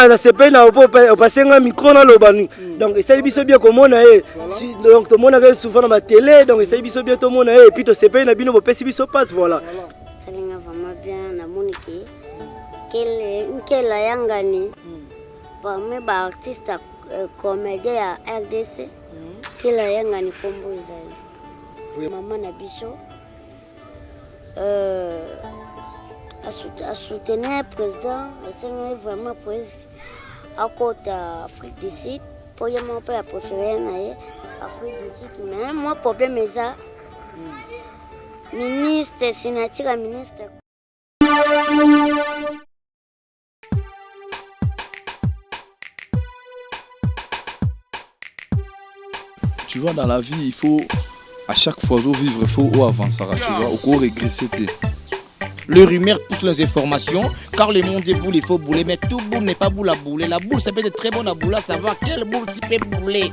na sepe na passer un micro na lobanu donc essaye biso bien komona donc to mona que souvent na télé donc essaye biso bien to mona et puis to sepe na bino bo pesi biso passe voilà salinga vraiment bien na moniki quelle yangani parmi ba artiste comédien ya RDC quelle yangani komboza maman na biso à soutenir le président, c'est vraiment président à côté d'Afrique du Sud. Pour moi, je préfère l'Afrique du Sud. Mais moi, le problème est ça. Ministre, sénateur, ministre. Tu vois, dans la vie, il faut, à chaque fois, vivre, il faut avancer. Tu vois, au cours régresser. Le rumeur pousse les informations, car le monde est boule, il faut bouler, mais tout boule n'est pas boule à bouler. La boule, ça peut être très bonne à bouler, à savoir quelle boule tu peux bouler.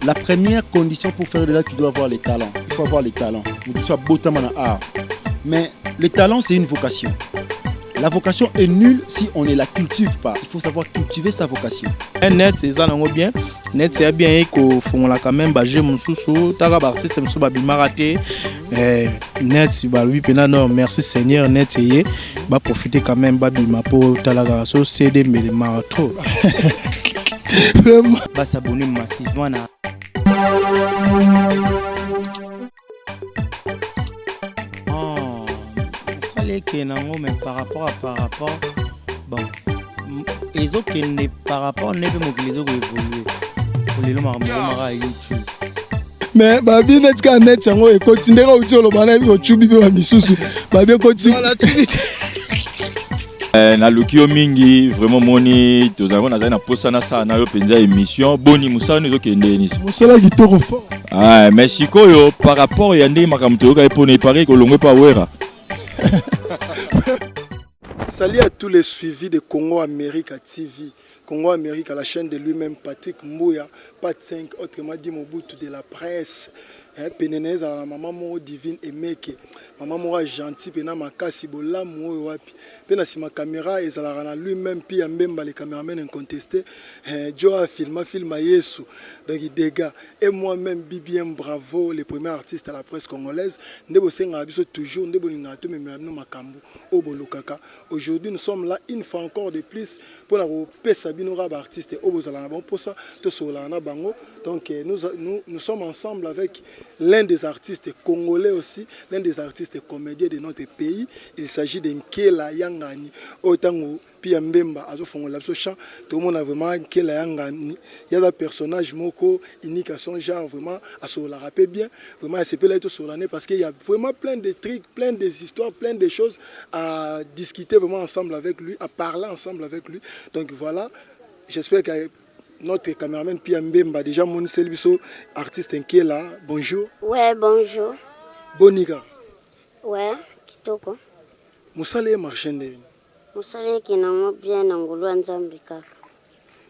La première condition pour faire de l'art, tu dois avoir les talents. Il faut avoir les talents. Tu sois beau dans art. Mais le talent, c'est une vocation. La vocation est nulle si on ne la cultive pas. Il faut savoir cultiver sa vocation. Net, c'est ça, bien. Net, c'est bien qu'on fait quand même bager mon sous-sous. T'as parti, c'est monsieur Babi Maraté. Net, c'est lui, non, merci Seigneur. Net, c'est va profiter quand même Babi Mapo, Talaga, so CD, mais les marathons. Vraiment. Va s'abonner massivement. Mais par rapport bon les autres qui n'est par rapport n'est pas que les autres évoluer pour les longs à YouTube mais babi net ka net sango et continuer au tolo bana bi ochubi be misusu babi continue na lokio mingi vraiment moni tozango na na posana sana yo penza émission boni musala nezo kende ni musala kitoko fort ah mais sikoyo par rapport ya ndé makamto ka epone paré ko longwe pa wera. Salut à tous les suivis de Congo Amérique TV. Congo Amérique, la chaîne de lui-même, Patrick Mbouya, Pat 5, autrement dit Mobutu de la presse. Pénénèse à la maman divine et meke. Maman mora gentil, pena makasi bola mo wapi. Pena si ma caméra et la lui-même puis mbemba les caméramans incontestés. Joe a filma Yesu. Donc il dégâts. Et moi-même bien bravo les premiers artistes à la presse congolaise. Ndebo senga biso toujours ndebo lingato même makambu obolokaka. Aujourd'hui nous sommes là une fois encore de plus pour la pesa binora artiste obozala bon pour ça to solana bango. Donc nous sommes ensemble avec l'un des artistes congolais aussi, l'un des artistes comédiens de notre pays. Il s'agit de Nkela Yangani. Otango Pia Mbemba, Azo Fongola chant. Tout le monde a vraiment Nkela Yangani. Il y a un personnage moko unique à son genre, vraiment à se la rappeler bien. Vraiment, c'est peut être sur l'année parce qu'il y a vraiment plein de trucs, plein des histoires, plein de choses à discuter vraiment ensemble avec lui, à parler ensemble avec lui. Donc voilà, j'espère que notre caméraman Pia Mbemba, déjà mon Selbiso, artiste qui est là. Bonjour. Ouais, bonjour. Bonika. Ouais, kitoko. Moussale marchande. Moussale qui n'a bien ngolo nzambe kaka.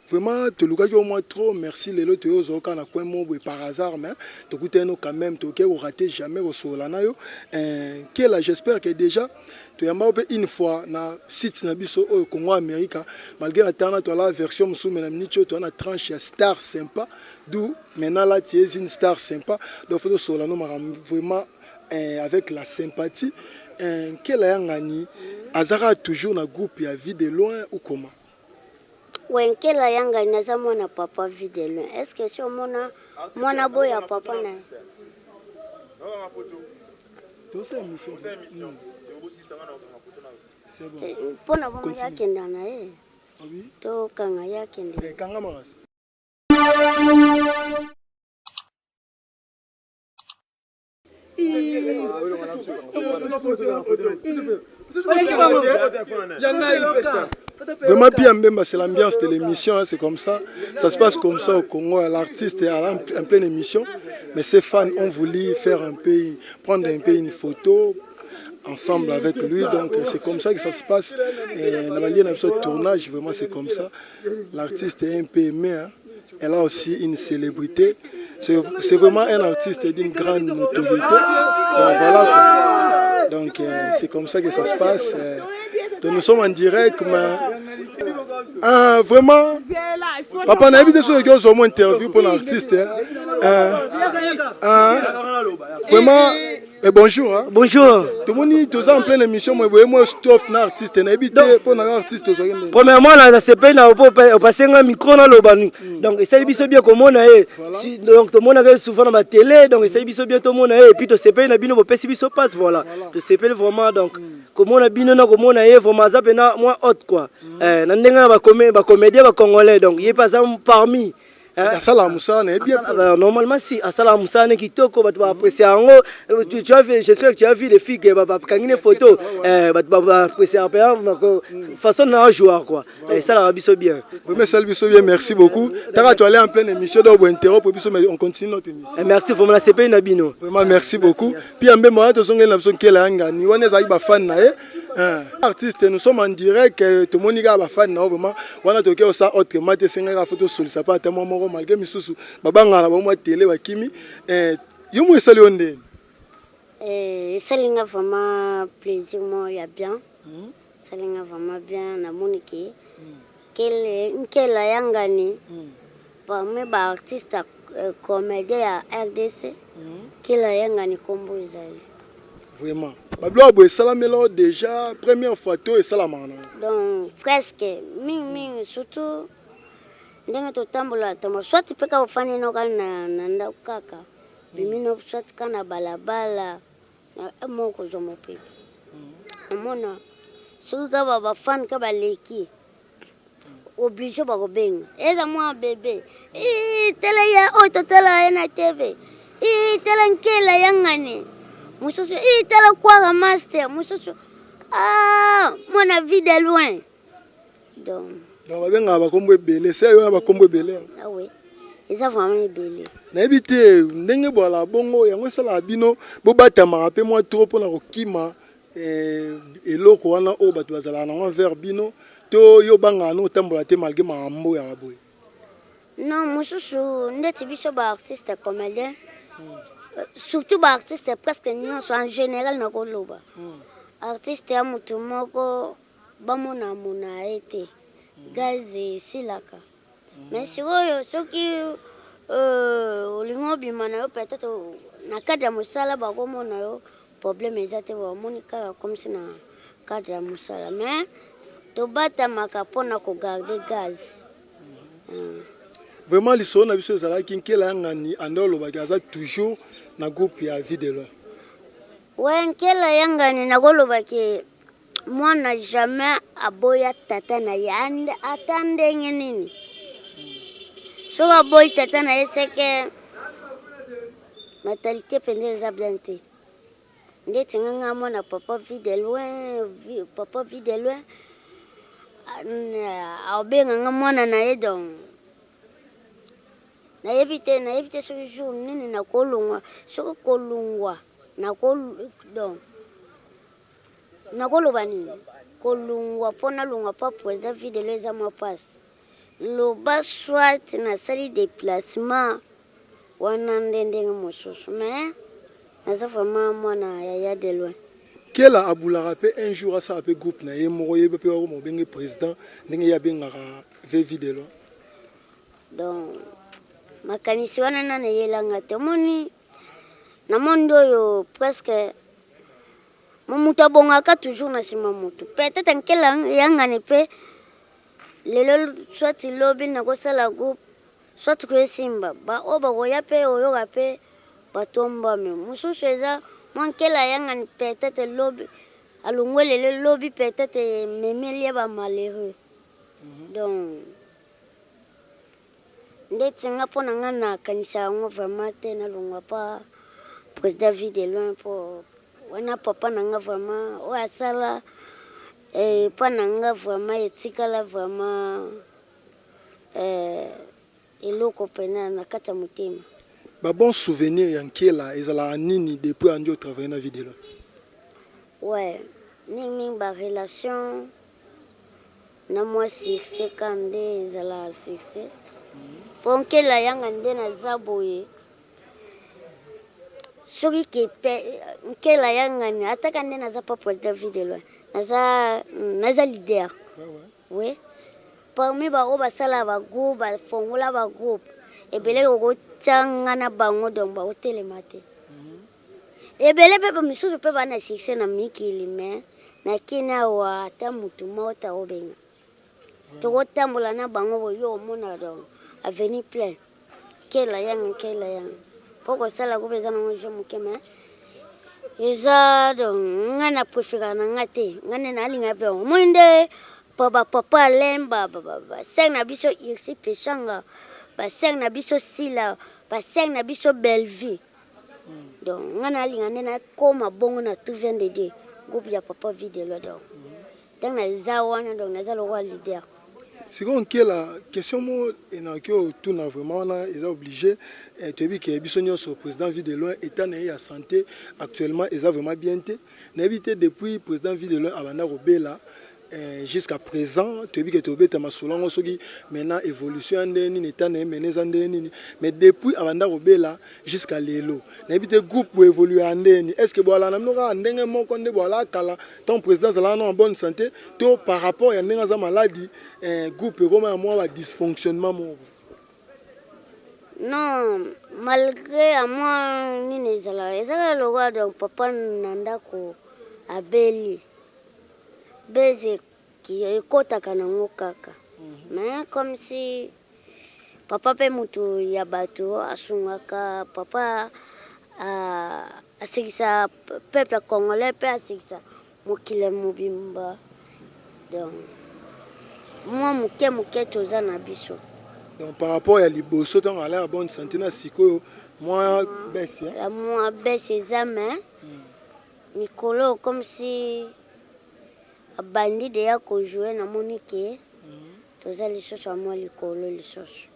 Vraiment, tu l'as au moins trop. Merci les autres aux autres na quoi mo par hasard mais tu coûtes nous quand même tu au raté jamais au solana yo. Qui là j'espère que déjà tu as une fois na site na biso au Congo Amérique malgré la tana tu la version sous mesdames nicho tu as na tranche ya star sympa d'où maintenant là tu es une star sympa donc faut solana vraiment avec la sympathie quel est ngani azara toujours na groupe ya vie de loin ou comment. Ouais, quel yanga naza mona papa vie de loin. Est-ce que si mona boya papa na. Non ma photo. Tout ça mission. C'est bon. Pona bon ya kenda na eh. Oui. To kanga ya kenda. Kanga maras. Vraiment bien Mbemba, c'est l'ambiance de l'émission, c'est comme ça. Ça se passe comme ça au Congo. L'artiste est en pleine émission, mais ses fans ont voulu faire prendre un peu une photo ensemble avec lui. Donc c'est comme ça que ça se passe. Et dans le tournage, vraiment c'est comme ça. L'artiste est un peu aimé. Hein. Elle a aussi une célébrité. C'est vraiment un artiste d'une grande notoriété. Donc voilà quoi. Donc Donc c'est comme ça que ça se passe. Donc nous sommes en direct, mais vraiment, papa n'a évité ce que j'ai interview pour l'artiste. Vraiment, bonjour. Hein. Bonjour. Tout le monde est en pleine émission, moi stuff na artiste, n'a évité pour un artiste. Premièrement, là, c'est pas là pour passer un micro dans le ban. Donc ça c'est bien comme on a donc tout le monde a souvent dans la télé, donc ça c'est bien tout le monde a et puis tout c'est pas na bino pour passer biso passe voilà. Tout c'est pas vraiment donc comme on a bino na comme on a vraiment ça pena moi haute quoi. Na ndenga ba comédien ba congolais donc il est pas parmi normalement si à Salah Moussa qui toko tu vas apprécier tu as vu j'espère que tu as vu les filles qui va prendre une photo va apprécier un peu façon d'un joueur quoi et ça la biso bien merci beaucoup t'as tu aller en pleine émission donc on continue notre émission merci vraiment la CP Nabino vraiment merci beaucoup puis en même moment tu songes la personne qui est là ngani on est za fan na artiste nous sommes en direct tout le monde est fan na vraiment on a toqué ça autrement te senga photo sur ça pas tellement malgré misusu babanga na bomwa télé bakimi yo mo esali onde salinga vraiment plaisir moi ya bien salinga vraiment bien na moniki kela yangani parmi ba artiste comédien ya RDC kela yangani kombo izali vraiment bablo abo esalamelo déjà première fois to esalamana donc presque ming surtout ndenge totambola tamo soit peka ufanye no kana na ndako kaka bimino soit kana balabala na moko zo mopepe amona suka baba fan ka baleki obligé ba kobenga eza moi bébé tele ya tele na TV tele nkela yangani musoso tele kwa master musoso mon vie de loin donc donc babenga bakombo ebele c'est yo bakombo ebele ah oui eza vraiment ebele na ebité ndenge bola bongo yango sala bino bo batama pe moi trop pour na kokima eloko wana o bato bazala na vers bino to yo banga no tambola te malgré mambo ya boy non mususu ndeti biso ba artiste comédien surtout ba artiste presque nyonso en général na koloba artiste ya mutu moko bamona mona ete gazi silaka mais sikoyo soki olingo bima na yo peut-être na cadre ya mosala bakomona yo problème eza te bamoni kaka comme si na cadre ya mosala mais tobatamaka mpona kogarde gaz vraiment lisolo na biso ezalaki nkela yangani ande olobaki aza toujours na groupe ya vie de l'homme ouais nkela yangani nakolobaki mwana jamais aboya tata na ye ata ndenge nini soki aboyi tata na ye seke mentalité mpenza eza bien te ndeti nganga mwana papa vie de loin abenganga mwana na ye donc nayebi te soki jour nini nakolungwa soki kolungwa donc nakoloba nini kolungwa mpo nalungwa mpa président videle eza mwa mpasi loba soit nasali déplacement wana nde ndenge mosusu mais naza vraiment mwana yaya de loin kela abulaka mpe un jour asala mpe groupe na ye moko yeba mpe wako mobenge président ndenge ye abengaka ve videlo donc makanisi wana nana yelanga te omoni na monde oyo presque momutu abongaka toujours na nsima motu peut-être nkela yangani mpe lelo soit lobi nakosala groupe soit koyesimba baoyo bakoya mpe oyoka mpe batombami mosusu eza mwa nkela yangani peut-être lobi alongwe lelo lobi peut-être memeli ya bamalheureux donc ndeti nga mpo na nga nakanisa yango vraiment te nalongwa mpa président vie de loin mpo wana papa na nga vraiment oyo asala mpo na nga vraiment etikala vraiment eloko pena na kati ya motema babon souvenir ya nkela ezalaka nini depuis andi otravaille na vie de loin ouais mingimingi barelation na mwa succès ka nde ezalaka succès mpo nkela yanga nde naza boye soki nkela yangani ataka nde naza pas président vidéo naza leader oui parmi bango basala bagroupe bafongola bagroupe ebele kokotyanga na bango donc bakotelema te ebele mpe bamisusu mpe bana succès na mikili me nakini awa ata mutu moko takobenga tokotambola na bango boyo omona donc avenir plein kela yanga po kosala groupe eza nango je moke me eza donc nga na préféra na nga te nga nde nalinga mpe omoi nde papa alemba basere na biso irsi peshanga basere na biso sila basere na biso belvie donc nga nalinga nde nakoma bongo na tout vient de dieu groupe ya papa videlo donc ntango naza wana donc naza lokwa leader. C'est qu'on a la question tout n'a vraiment ils ont obligé tu dis que bisogno sur président vie de loin état né à santé actuellement ils ont vraiment bien été n'habité depuis président vie de loin abanda robela jusqu'à présent tu dis que tu obéis ta masolongo soki maintenant évolution ndeni état né meneza ndeni mais depuis abanda robela jusqu'à lelo n'habité groupe pour évoluer ndeni est-ce que voilà na mnoka ndenge moko nde voilà kala ton président là en bonne santé tout par rapport à ndenge za maladie groupe comment moi va dysfonctionnement non malgré à moi ni ezala le roi donc papa nanda ko abeli beze qui ekotaka nango kaka mais comme si papa pe mutu ya bato asungaka papa asekisa peuple congolais pe asekisa mokili mobimba donc moi moke toza na biso donc par rapport à liboso tant à la bonne santé na siko moi baisse moi baisse examen mikolo comme si bandi de ya ko jouer na monike toza lisoso moi likolo lisoso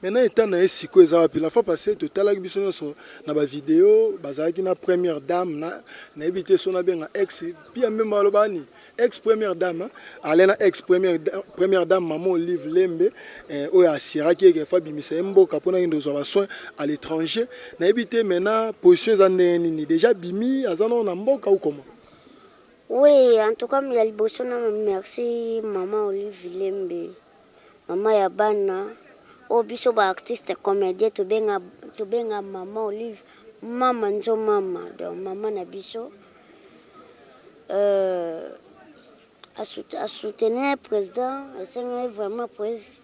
maintenant étant na siko ezala puis la fois passée total biso nyonso na ba vidéo bazaki na première dame na éviter son benga ex puis même malobani ex première dame alena ex première dame maman Olive Lembe oya asiraki ke fa bimisa mboka pona ndo zo ba soin à l'étranger na éviter maintenant position za nini déjà bimi azana na mboka ou comment. Oui, en tout cas, merci maman Olive Lembe, maman Yabana, obiso ba artiste comédien to benga maman Olive, maman nzo mama, donc maman Nabiso, à soutenir le président, c'est vraiment président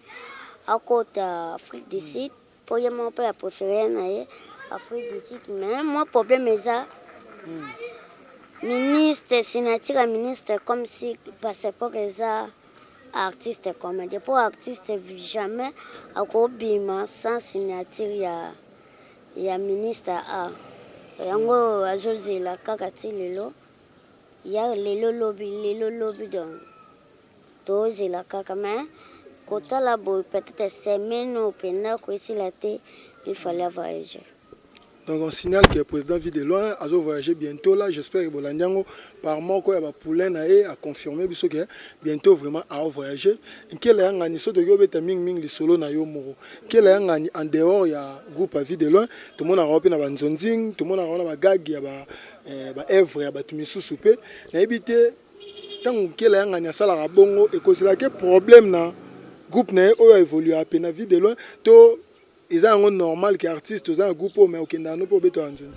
à côté d'Afrique du Sud, pour y mon père préféré Afrique du Sud, mais moi problème est ça. Ministre, signature ministre comme si passait pour que ça artiste comme pour artiste jamais à Kobima sans signature ya ministre a yango azoze la kakati lelo ya lelo lobby donc toze la kaka mais kota la bo peut-être semaine ou pendant que ici la té il fallait voyager. Donc on signale que le président vit de loin, a voyagé bientôt là, j'espère que Bolandiango par mois quoi va poulain a confirmé que bientôt vraiment à voyager. Quel est un so de yobeta ming li solo na yo moro. Quel est un en dehors ya groupe à vie de loin, tout le monde a repé na banzonzing, tout le monde a na ba gag ya ba evre ya ba tumisu soupe. Na éviter tant quel est un sala bongo et cause là que problème na groupe na o évoluer à peine vie de loin to ils ont un normal que artiste ils ont un groupe mais aucun d'entre eux peut être en zone.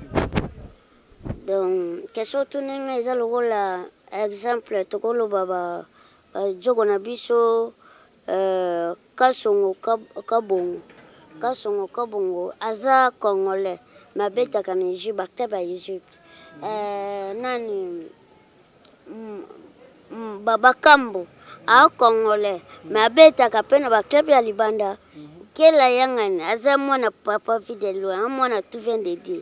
Donc question tourner ils ont le rôle exemple tokolo baba jogo na biso kasongo kabongo aza congolais mais beta kana Egypte bakta Egypte nani baba kambo a congolais mais beta kapena bakta ya libanda. Kela yangani aza mwana papa fidèle loin mwana tout vient de dire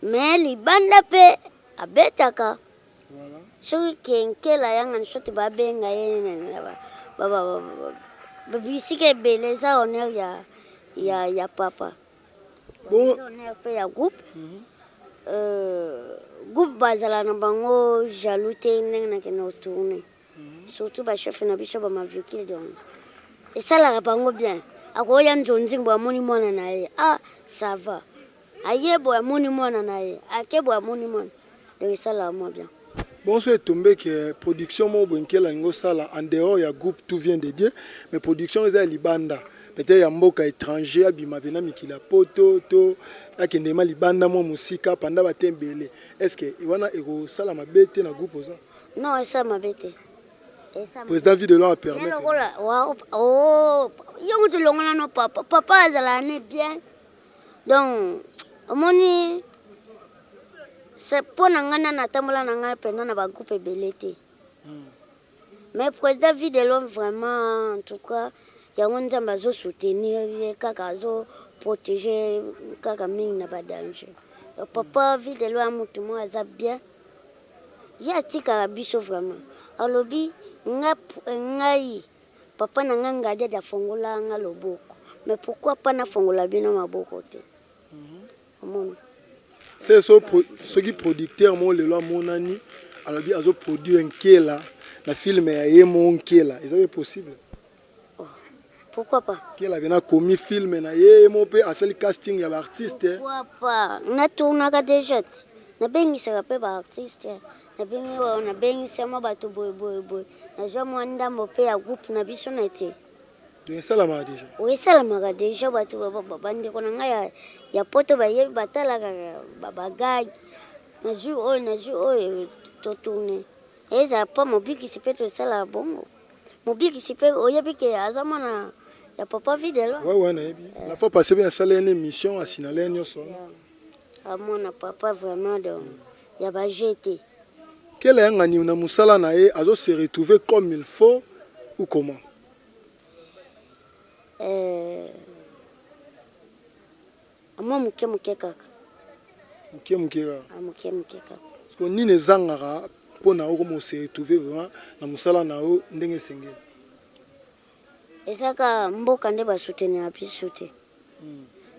mais libanda pe abetaka voilà soki kela yangani soki babenga yena baba babisike beleza honneur ya papa bon honneur pe ya groupe groupe bazala na bango jaloux te ndenge na kena tourner surtout ba chef na biso ba maviki donc et ça la bango bien. Akoya nzonzi ngwa moni mwana na ye ça va ayebo amoni mwana na ye akebo amoni mwana donc esala moi bien. Bon, c'est tombé que production mo bonkela ngo sala en dehors ya groupe tout vient de Dieu mais production eza libanda peut-être ya mboka étranger abima bena mikila poto to akendema libanda mo musika panda batembele est-ce que wana eko sala mabete na groupe oza Non, esa mabete. président Videlo a permettre Oh, yongo to longola no papa azala ne bien. Donc omoni c'est pour nangana na tambola nanga pena na ba groupe belete. Mais président Videlo vraiment en tout cas yango nzamba zo soutenir kaka zo protéger kaka mingi na ba danger. Papa Videlo amutu mo aza bien. Ya tika biso vraiment. Alobi ngai papa na nganga de fongola nga loboko. Mais pourquoi pas na fongola bino maboko te? C'est ce qui producteur mo lelo monani alobi azo produire nkela na film ya yemo nkela. Est-ce que possible? Pourquoi pas? Kela bena commis film na yemo pe asali casting ya ba artiste. Pourquoi pas? Na tourna ka déjà. Na bengi sera pe ba artiste. Na bengi sama bato boy. Na jamwa ndambo pe ya groupe na biso na te. Donc ça la m'a déjà. Oui, ça la m'a déjà bato bandi kona nga ya poto ba yebi batala ka bagage. Na jour to tourner. Et ça pas mobiki si peut ça la bongo. Mobiki si peut oyebi ke azamana ya papa Videlo. Ouais na yebi. La fois passée bien ça une émission à signaler nyoso. À mon papa vraiment donc ya ba jeté. Quel est un na musala na ye azo se retrouver comme il faut ou comment? Moi muke kaka. Muke kaka. Parce que ni nezangara pour na ko mo se retrouver vraiment na musala na o ndenge sengeli. Ezaka mboka nde ba soutenir biso te.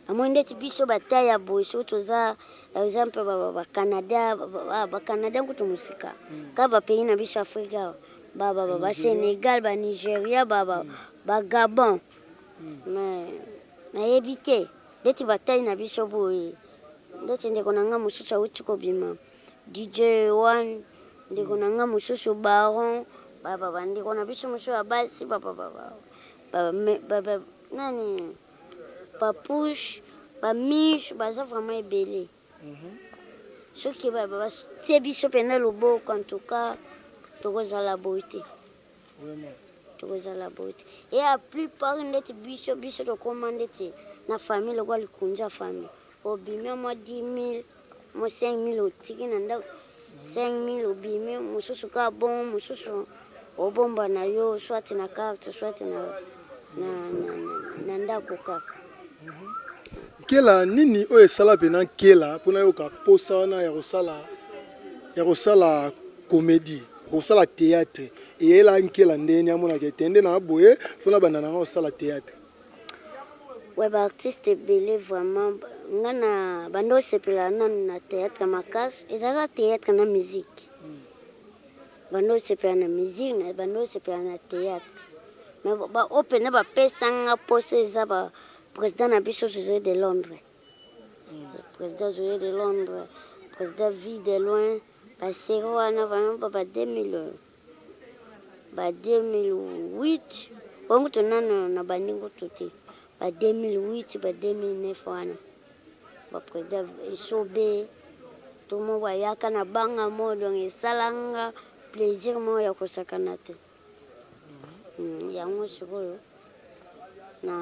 Amo ndeti biso bataya boiso toza par exemple ba Canada kutu musika. Ka ba pays na biso Afrika ba Sénégal ba Nigeria ba Gabon. Mais na yebite ndeti bataya na biso boye. Ndeti ndeko nanga mususu uti ko bima. DJ One ndeko nanga mususu Baron ba ndeko na biso mususu basi nani Papouche, Miche, ça vraiment belé. Ce qui va c'est biso pena lobo en tout cas tokoza la beauté. Vraiment. Tokoza la beauté. Et la plupart net biso de commander na famille le quoi le kunja famille. Obimia moi 10 000, moi 5 000 otiki nanda 5 000 obimia mususu ka bon mususu obomba na yo soit na carte soit na ndako kaka. Kela nini o esala pena kela pona yo ka posa na ya rosala comédie, rosala théâtre et ela nkela ndeni amona ke tende na boye fona banana na rosala théâtre. Ouais ba artiste belé vraiment ngana bando sepela na théâtre makas ezaka théâtre na musique. Bando sepela na musique na bando sepela na théâtre. Mais ba open ba pesanga pose za ba président na biso José de Londres. Président José de Londres, président vie de loin, passé wana vraiment ba 2008, bongo tonana na bandingo tuti. Ba 2008, ba 2009 wana. Ba président Esobe, tout mo wayaka na banga mo donc esalanga plaisir mo ya kosakana te. Yango sikoyo na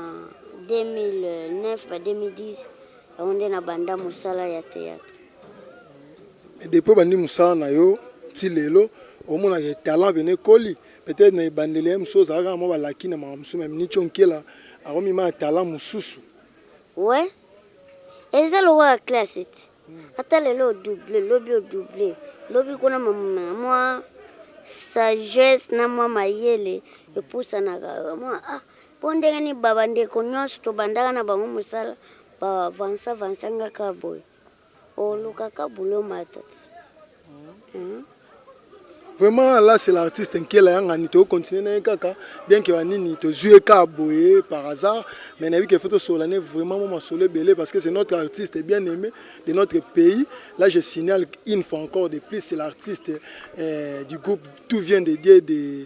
2009 ba 2010 on na banda musala ya théâtre. Et depuis bandi musala na yo ti lelo omona ke talent bene koli peut-être na bandele mso za ka mo balaki na mamsu même ni chonkela aromi ma talent mususu. Ouais. Et ça le roi classique. Ata lelo doublé, lobby kona moi sagesse na moi mayele e pousa na moi pondenge ni baba ndeko nyonso to bandaka na bango musala ba avança nga ka boy o luka ka bulo matati Vraiment, là, c'est l'artiste qui est là, on continue bien que Wanini te joue boé par hasard, mais on a vu qu'il faut Solane vraiment belé parce que c'est notre artiste bien aimé de notre pays. Là, je signale une fois encore de plus, c'est l'artiste du groupe Tout vient de Dieu de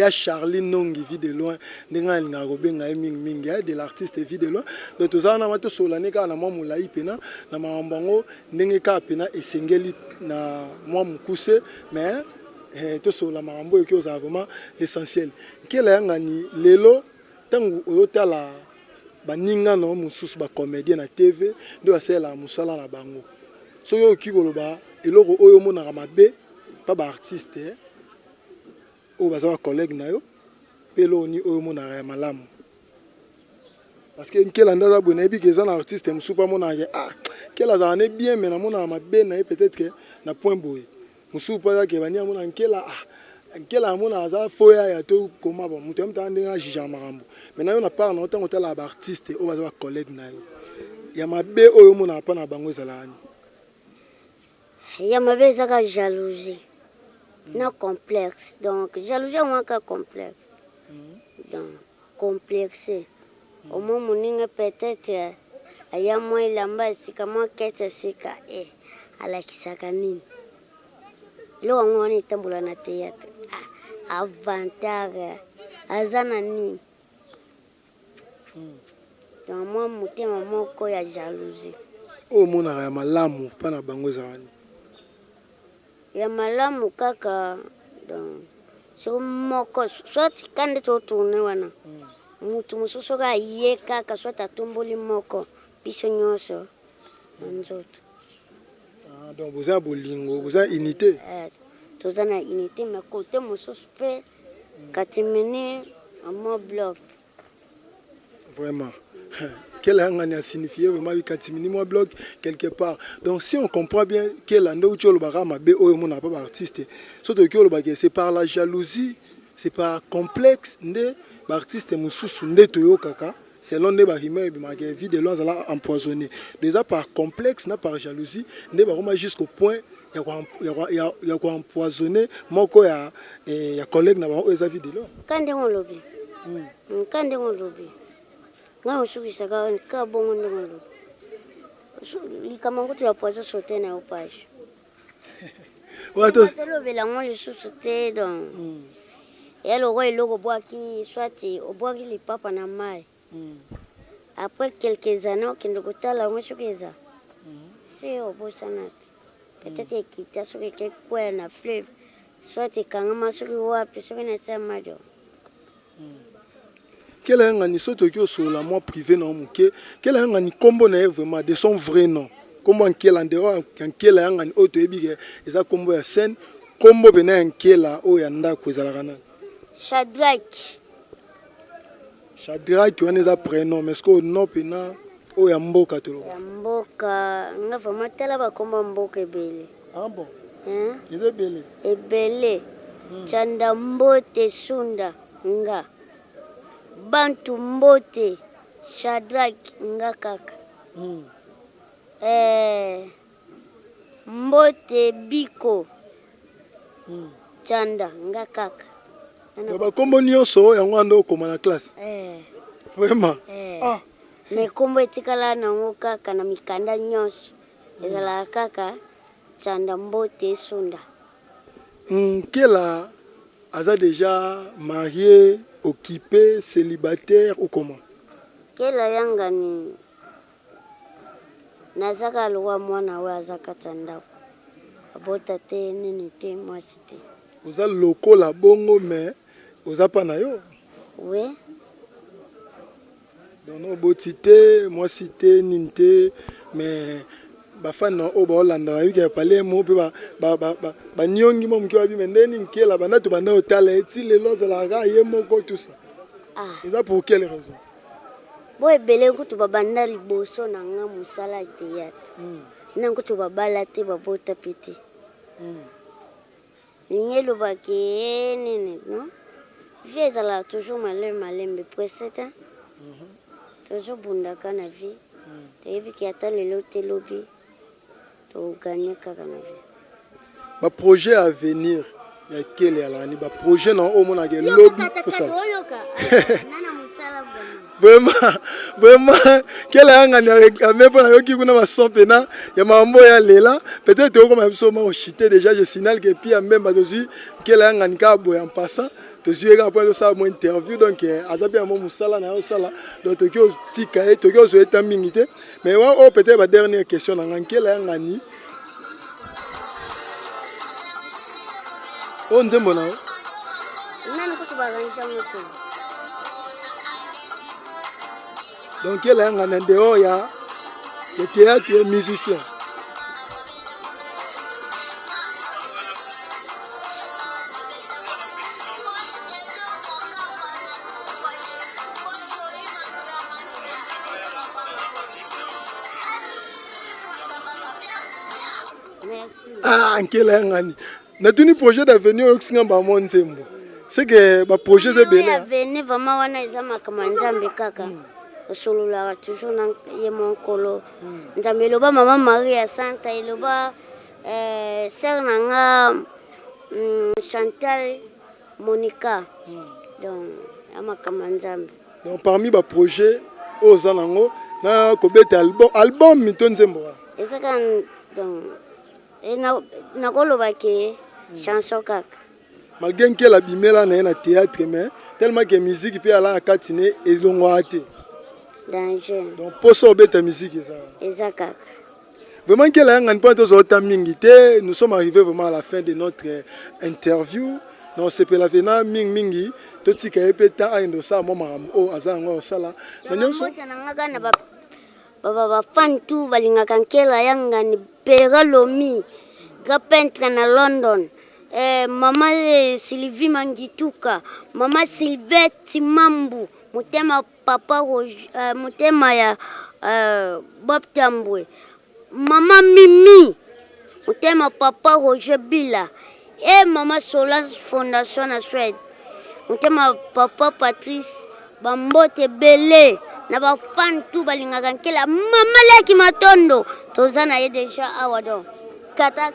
Charlie Nongi vit de loin, de l'artiste vit de loin. Donc, tout ça, on a Solane car na moulaï pena, na mambango, n'engeka pena et sengeli na moi mukuse, mais tout ça la marambo et que c'est vraiment essentiel. Quel est ngani lelo tangu oyota la baninga no mususu ba comédien na TV de asa la musala na bango. So yo kikoloba eloko oyo mona mabe pas ba artiste o baza ba collègue na yo pelo ni oyo mona ya malamu. Parce que quel anda bonne bi que ça na artiste mususu pas mona ah quel azana bien mais na mona mabe na peut-être que na point boy. Musu pas que bania mona nkela mona aza foya ya to koma bon mutu mtande nga jija marambo mais na yo na part na otango tala ba artiste o baza ba collègue na yo ya mabe oyo mona pa na bango ezalani ya mabe zaka jalousie na complexe donc jalousie moi ka complexe donc complexé au moment où peut-être aya moi lamba sika moi kete sika ala kisaka nini lo ngoni tambula na théâtre avantage azana nini donc moi mutema moko ya jalousie o mona ya malamu pa na bango ezalani ya malamu kaka donc so moko soit kande to tourner wana mutu mususu ka ye kaka soit atumboli moko biso nyonso nzoto. Donc vous avez bolingo, vous avez unité. Vous avez une unité, mais côté mon suspect, quand tu mené à mon blog. Vraiment. Quel a signifié vraiment quand tu mené mon blog quelque part. Donc si on comprend bien quel ando où tu le barama be o mon pas artiste. Surtout que le bagage c'est par la jalousie, c'est par complexe ndé artiste mususu ndé toyo kaka. Selon les barrières, la vie de l'homme est empoisonnée. Déjà par complexe, par jalousie, jusqu'au point il y a empoisonné. Moi, il y a collègue qui ont vie de l'homme. Quand on lobby, quand on lobby, quand on suit ça, quand on lobby, les camarades qui ont poisson sauté dans la page. Ouais, toi. Le lobby, on le sous-sauté donc. Et le roi, il le boit qui soit au bois qui les papas na mai. Après quelques années, on ne peut pas la faire. C'est au beau sanat. Peut-être qu'il y a quelque chose dans le fleuve. Soit il y a un peu de choses qui sont mal. Quel est un sorte sur la moi privé non muké? Quel est un combo vraiment de son vrai nom? Comment quel endroit quel est un autre ébigue? Ils ont combo à scène. Combo bena quel là où yanda kozalagana? Shadrach. Shadrach qui est un prénom, mais est-ce que non pena o ya mboka to? Ya mboka, nga vraiment tela ba komba mboka ebele. Ah bon? Ils ebele. Ebele. Chanda mbote sunda nga. Bantu mbote Shadrach nga kaka. Mbote biko. Chanda nga kaka. Ba kombo nyonso yango ando koma na classe. Vraiment. Ah. Mais kombo etikala na ngo kaka na mikanda nyonso. Ezala kaka Chanda mbote sunda. Kela aza déjà marié, occupé, célibataire ou comment? Kela yanga ni nazaka lwa mwana we azaka tandako. Abota te nini te mwasi te. Oza lokola bongo mais oza pa na yo? Oui. Donc no botité, mwasi te nini te mais bafana o ba Hollanda wi ke parler mo pe ba nyongi mo mki wabi mendeni nkela bana to banda otala eti le loza la ga ye moko tout ça. Ah. Et ça pour quelle raison? Bo ebele kutu babanda liboso na nga musala théâtre. Na kutu babala te babota piti. Ningelo bake nini non? Vie ezala toujours malembe preseta. Toujours bundaka na vie. Tebi ki ata lelo te lobi. To gagner kaka na vie. Ba projet à venir ya kele ya lani ba projet na o mona ke lobby pour ça. Vraiment kele anga ni réclamer pour na yoki kuna ba son pena ya mambo ya lela peut-être on comme ça on chité déjà je signale que puis même ba dozi kele anga ni ka boya en passant to suis après ça mon interview donc azabi mo musala na osala donc to kyo tika et to kyo so eta mingité mais wa peut-être ba dernière question na kele anga ni on nzembo na nani kutubaganisha mtu. Donc il y a un endroit ya le théâtre et musicien. Ah, quel est un na tuni projet d'avenir au Xingamba Monzembo. C'est que ba projet c'est belé. Avenir vraiment wana ezama kama nzambe kaka. Osolula toujours na ye monkolo. Nzambe loba mama Maria Santa iloba sœur nanga Chantal Monica. Donc ama kama nzambe. Donc parmi ba projet aux alango na kobeta album mito Nzembo. Ezaka donc na koloba ke chanson kaka. Malgré que la bimela na théâtre mais tellement que musique peut aller à katine et longoate. Danger. Donc pour ça obeta musique ça. Ezaka. Vraiment que la ngane pas tous autant mingité, nous sommes arrivés vraiment à la fin de notre interview. Donc c'est pour la vena mingi tout ce qui est péta à indosa mama o azango sala. Na nyonso na baba fan tout balinga kankela yanga ni Peralomi grand peintre na London. Maman Sylvie Mangituka, maman Sylvette Mambu, mutema papa mutema ya Bob Tambwe, maman Mimi, mutema papa Roger Bila, et maman Solange Fondation à Suède, mutema papa Patrice Bambote Belé, na ba fan tout balinga kankela mama Leki Matondo, tozana ye déjà awado. Kata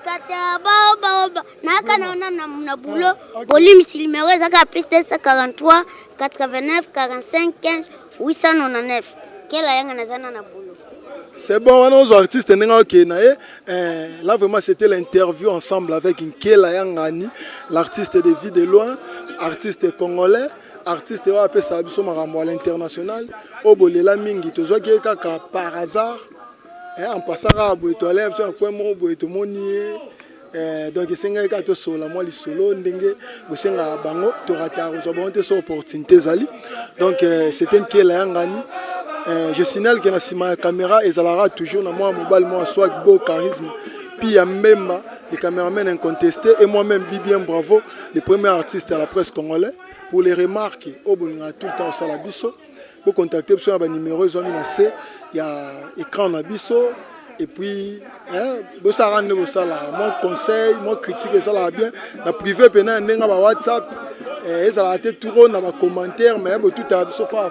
ba naka na boulot volume si numéro ezaka plus 243 89 45 15 899 kela yanga nazana na boulot. C'est bon, on a artistes là vraiment c'était l'interview ensemble avec Nkela Yangani, l'artiste de Vie de Loin, artiste congolais, artiste qui a appelé ça à l'international. Au bolela mingi to zo kaka par hasard. En passant à Boetoile, sur un point mon Boetomoni, donc c'est un cas de solo, moi les solo, ndenge, bosenga bango, torata, nous avons des opportunités zali. Donc c'est un qui l'a gagné. Je signale que la caméra et Zalara toujours na moi mobile moi soit beau charisme. Puis il y a même les caméramans incontestés et moi-même bien bravo, les premiers artistes à la presse congolaise pour les remarques. Au bon tout le temps au Salabiso. Pour contacter sur un numéro il y a écran nabiso et puis mon conseil mon critique ça là bien na privé pendant ndenga ba WhatsApp et ça a été tout na ba commentaire mais tout a biso fa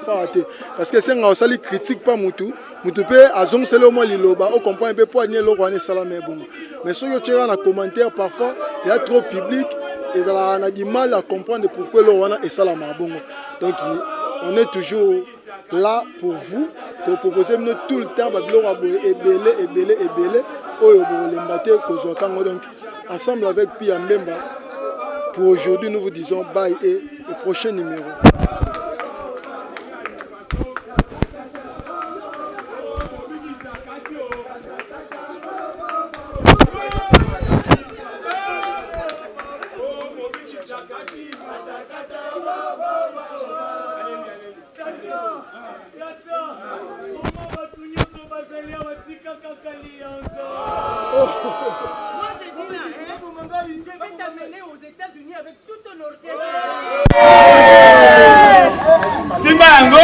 parce que c'est nga osali critique pas mutu peut azong selo mo liloba on comprend un peu pour nier lo rwane sala mais bon mais si tu as un commentaire parfois il y a trop public et ça a du mal à comprendre pourquoi lo wana et sala ma bon donc on est toujours là pour vous, de proposer tout le temps, donc ensemble avec Pia Mbemba, pour aujourd'hui nous vous disons bye et au prochain numéro. Je vais t'amener aux États-Unis avec tout ton orchestre. Simba yango,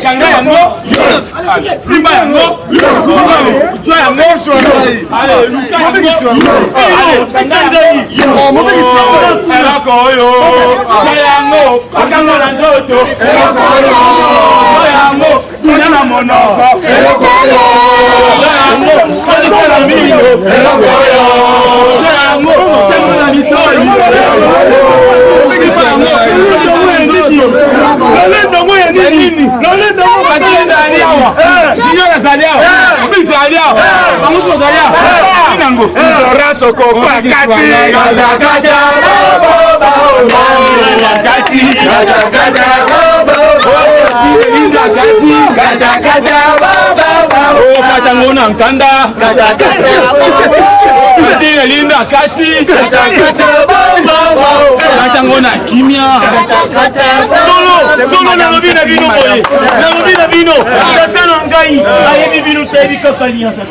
Kanga yango, Simba yango, Joa yango, allez, Luka yango, allez, Kanga yango, eloko oyo, Joa yango, Akanga na nzoto, eloko oyo, Joa yango, Tuna na monoko, eloko oyo, Joa yango, Kalisa na mino, eloko oyo, Joa yango, Temo na mitoi. Zalia. Obi Zalia. Amuso Zalia. Inango. Raso koko akati. Gaja gaja baba baba. Akati. Gaja gaja baba baba. Linda akati. Gaja gaja baba baba. Oh katangona nkanda. Gaja gaja baba. Linda Linda akati. Gaja gaja baba baba. Katangona kimia. Solo na lobina vino boye. Na lobina vino. Katana ngai. Ayebi vino tebi kakalianza.